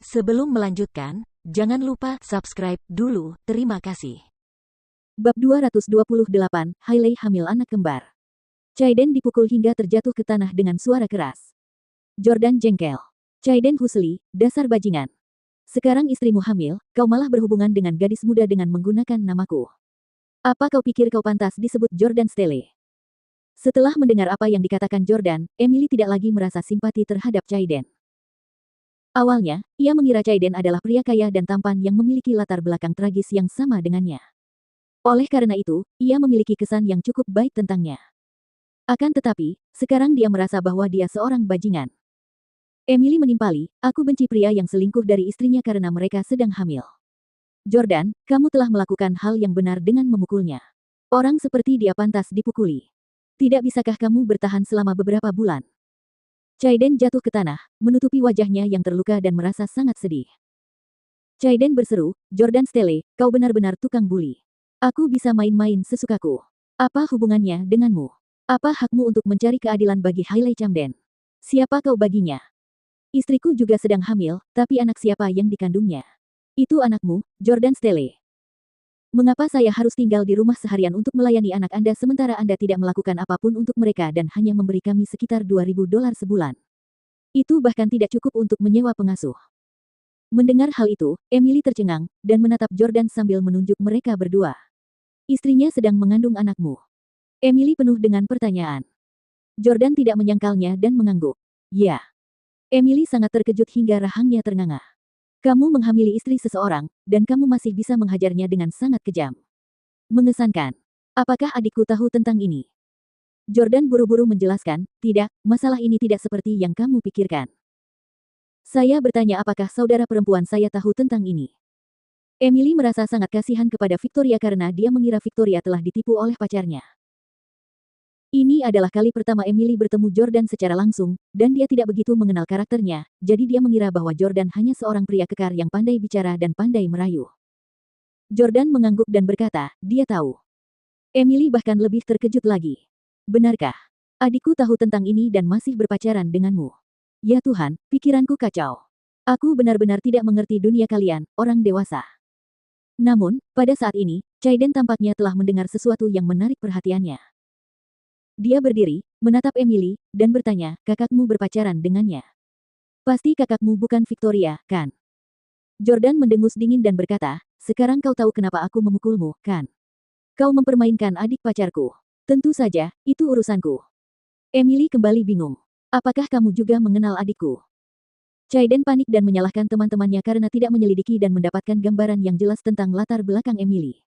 Sebelum melanjutkan, jangan lupa subscribe dulu, terima kasih. Bab 228, Hailey hamil anak kembar. Chaiden dipukul hingga terjatuh ke tanah dengan suara keras. Jordan jengkel. Chaiden husli, dasar bajingan. Sekarang istrimu hamil, kau malah berhubungan dengan gadis muda dengan menggunakan namaku. Apa kau pikir kau pantas disebut Jordan Stele? Setelah mendengar apa yang dikatakan Jordan, Emily tidak lagi merasa simpati terhadap Chaiden. Awalnya, ia mengira Chaiden adalah pria kaya dan tampan yang memiliki latar belakang tragis yang sama dengannya. Oleh karena itu, ia memiliki kesan yang cukup baik tentangnya. Akan tetapi, sekarang dia merasa bahwa dia seorang bajingan. Emily menimpali, aku benci pria yang selingkuh dari istrinya karena mereka sedang hamil. Jordan, kamu telah melakukan hal yang benar dengan memukulnya. Orang seperti dia pantas dipukuli. Tidak bisakah kamu bertahan selama beberapa bulan? Chaiden jatuh ke tanah, menutupi wajahnya yang terluka dan merasa sangat sedih. Chaiden berseru, Jordan Stele, kau benar-benar tukang bully. Aku bisa main-main sesukaku. Apa hubungannya denganmu? Apa hakmu untuk mencari keadilan bagi Hailey Camden? Siapa kau baginya? Istriku juga sedang hamil, tapi anak siapa yang dikandungnya? Itu anakmu, Jordan Stele. Mengapa saya harus tinggal di rumah seharian untuk melayani anak Anda sementara Anda tidak melakukan apapun untuk mereka dan hanya memberi kami sekitar $2.000 sebulan? Itu bahkan tidak cukup untuk menyewa pengasuh. Mendengar hal itu, Emily tercengang, dan menatap Jordan sambil menunjuk mereka berdua. Istrinya sedang mengandung anakmu. Emily penuh dengan pertanyaan. Jordan tidak menyangkalnya dan mengangguk. Ya. Emily sangat terkejut hingga rahangnya ternganga. Kamu menghamili istri seseorang, dan kamu masih bisa menghajarnya dengan sangat kejam. Mengesankan. Apakah adikku tahu tentang ini? Jordan buru-buru menjelaskan, tidak, masalah ini tidak seperti yang kamu pikirkan. Saya bertanya apakah saudara perempuan saya tahu tentang ini. Emily merasa sangat kasihan kepada Victoria karena dia mengira Victoria telah ditipu oleh pacarnya. Ini adalah kali pertama Emily bertemu Jordan secara langsung, dan dia tidak begitu mengenal karakternya, jadi dia mengira bahwa Jordan hanya seorang pria kekar yang pandai bicara dan pandai merayu. Jordan mengangguk dan berkata, dia tahu. Emily bahkan lebih terkejut lagi. Benarkah? Adikku tahu tentang ini dan masih berpacaran denganmu. Ya Tuhan, pikiranku kacau. Aku benar-benar tidak mengerti dunia kalian, orang dewasa. Namun, pada saat ini, Chaiden tampaknya telah mendengar sesuatu yang menarik perhatiannya. Dia berdiri, menatap Emily, dan bertanya, kakakmu berpacaran dengannya. Pasti kakakmu bukan Victoria, kan? Jordan mendengus dingin dan berkata, sekarang kau tahu kenapa aku memukulmu, kan? Kau mempermainkan adik pacarku. Tentu saja, itu urusanku. Emily kembali bingung. Apakah kamu juga mengenal adikku? Chaiden panik dan menyalahkan teman-temannya karena tidak menyelidiki dan mendapatkan gambaran yang jelas tentang latar belakang Emily.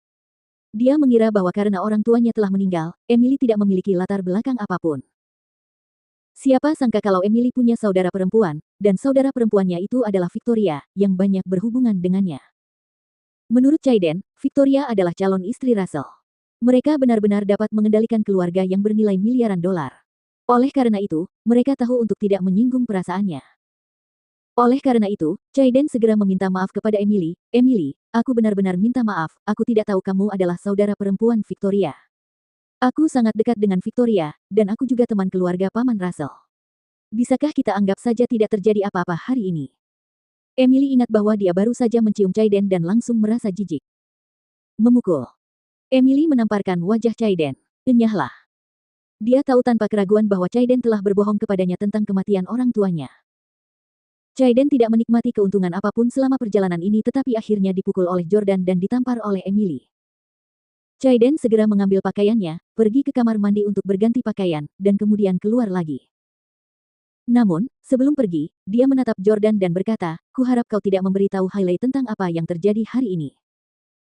Dia mengira bahwa karena orang tuanya telah meninggal, Emily tidak memiliki latar belakang apapun. Siapa sangka kalau Emily punya saudara perempuan, dan saudara perempuannya itu adalah Victoria, yang banyak berhubungan dengannya. Menurut Chaiden, Victoria adalah calon istri Russell. Mereka benar-benar dapat mengendalikan keluarga yang bernilai miliaran dolar. Oleh karena itu, mereka tahu untuk tidak menyinggung perasaannya. Oleh karena itu, Chaiden segera meminta maaf kepada Emily. Emily, aku benar-benar minta maaf, aku tidak tahu kamu adalah saudara perempuan Victoria. Aku sangat dekat dengan Victoria, dan aku juga teman keluarga Paman Russell. Bisakah kita anggap saja tidak terjadi apa-apa hari ini? Emily ingat bahwa dia baru saja mencium Chaiden dan langsung merasa jijik. Memukul. Emily menamparkan wajah Chaiden. Enyahlah. Dia tahu tanpa keraguan bahwa Chaiden telah berbohong kepadanya tentang kematian orang tuanya. Chaiden tidak menikmati keuntungan apapun selama perjalanan ini tetapi akhirnya dipukul oleh Jordan dan ditampar oleh Emily. Chaiden segera mengambil pakaiannya, pergi ke kamar mandi untuk berganti pakaian, dan kemudian keluar lagi. Namun, sebelum pergi, dia menatap Jordan dan berkata, kuharap kau tidak memberitahu Hailey tentang apa yang terjadi hari ini.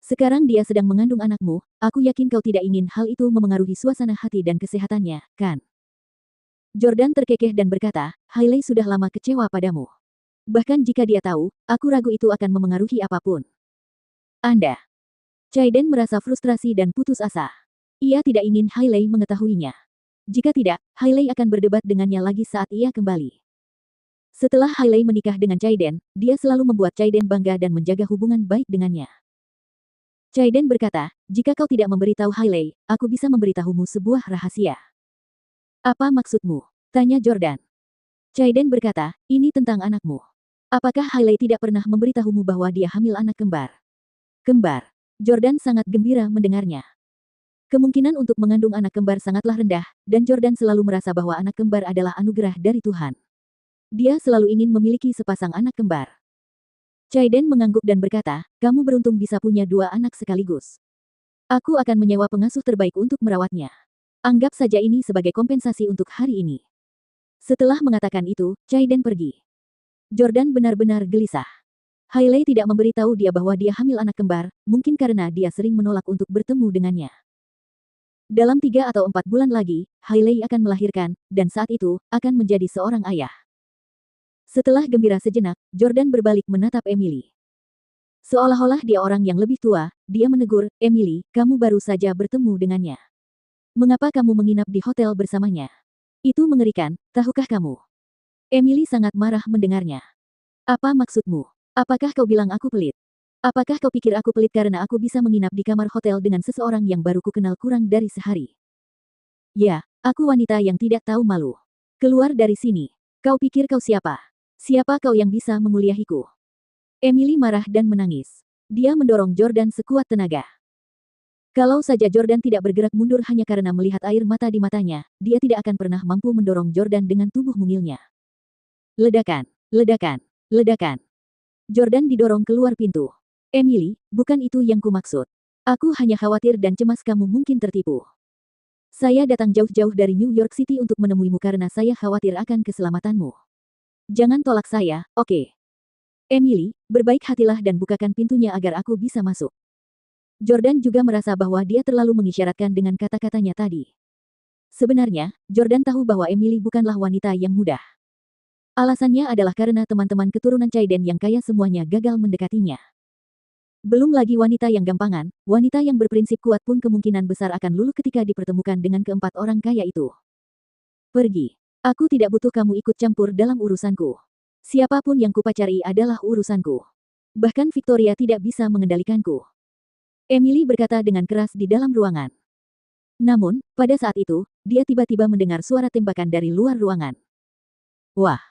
Sekarang dia sedang mengandung anakmu, aku yakin kau tidak ingin hal itu memengaruhi suasana hati dan kesehatannya, kan? Jordan terkekeh dan berkata, Hailey sudah lama kecewa padamu. Bahkan jika dia tahu, aku ragu itu akan memengaruhi apapun. Anda. Chaiden merasa frustrasi dan putus asa. Ia tidak ingin Hailey mengetahuinya. Jika tidak, Hailey akan berdebat dengannya lagi saat ia kembali. Setelah Hailey menikah dengan Chaiden, dia selalu membuat Chaiden bangga dan menjaga hubungan baik dengannya. Chaiden berkata, jika kau tidak memberitahu Hailey, aku bisa memberitahumu sebuah rahasia. Apa maksudmu? Tanya Jordan. Chaiden berkata, ini tentang anakmu. Apakah Hailey tidak pernah memberitahumu bahwa dia hamil anak kembar? Kembar. Jordan sangat gembira mendengarnya. Kemungkinan untuk mengandung anak kembar sangatlah rendah, dan Jordan selalu merasa bahwa anak kembar adalah anugerah dari Tuhan. Dia selalu ingin memiliki sepasang anak kembar. Chaiden mengangguk dan berkata, kamu beruntung bisa punya 2 anak sekaligus. Aku akan menyewa pengasuh terbaik untuk merawatnya. Anggap saja ini sebagai kompensasi untuk hari ini. Setelah mengatakan itu, Chaiden pergi. Jordan benar-benar gelisah. Hailey tidak memberitahu dia bahwa dia hamil anak kembar, mungkin karena dia sering menolak untuk bertemu dengannya. Dalam 3 atau 4 bulan lagi, Hailey akan melahirkan, dan saat itu, akan menjadi seorang ayah. Setelah gembira sejenak, Jordan berbalik menatap Emily. Seolah-olah dia orang yang lebih tua, dia menegur, Emily, kamu baru saja bertemu dengannya. Mengapa kamu menginap di hotel bersamanya? Itu mengerikan, tahukah kamu? Emily sangat marah mendengarnya. Apa maksudmu? Apakah kau bilang aku pelit? Apakah kau pikir aku pelit karena aku bisa menginap di kamar hotel dengan seseorang yang baru kukenal kurang dari sehari? Ya, aku wanita yang tidak tahu malu. Keluar dari sini. Kau pikir kau siapa? Siapa kau yang bisa menguliahiku? Emily marah dan menangis. Dia mendorong Jordan sekuat tenaga. Kalau saja Jordan tidak bergerak mundur hanya karena melihat air mata di matanya, dia tidak akan pernah mampu mendorong Jordan dengan tubuh mungilnya. Ledakan, ledakan, ledakan. Jordan didorong keluar pintu. Emily, bukan itu yang kumaksud. Aku hanya khawatir dan cemas kamu mungkin tertipu. Saya datang jauh-jauh dari New York City untuk menemuimu karena saya khawatir akan keselamatanmu. Jangan tolak saya, oke? Emily, berbaik hatilah dan bukakan pintunya agar aku bisa masuk. Jordan juga merasa bahwa dia terlalu mengisyaratkan dengan kata-katanya tadi. Sebenarnya, Jordan tahu bahwa Emily bukanlah wanita yang mudah. Alasannya adalah karena teman-teman keturunan Chaiden yang kaya semuanya gagal mendekatinya. Belum lagi wanita yang gampangan, wanita yang berprinsip kuat pun kemungkinan besar akan luluh ketika dipertemukan dengan keempat orang kaya itu. Pergi. Aku tidak butuh kamu ikut campur dalam urusanku. Siapapun yang kupacari adalah urusanku. Bahkan Victoria tidak bisa mengendalikanku. Emily berkata dengan keras di dalam ruangan. Namun, pada saat itu, dia tiba-tiba mendengar suara tembakan dari luar ruangan. Wah!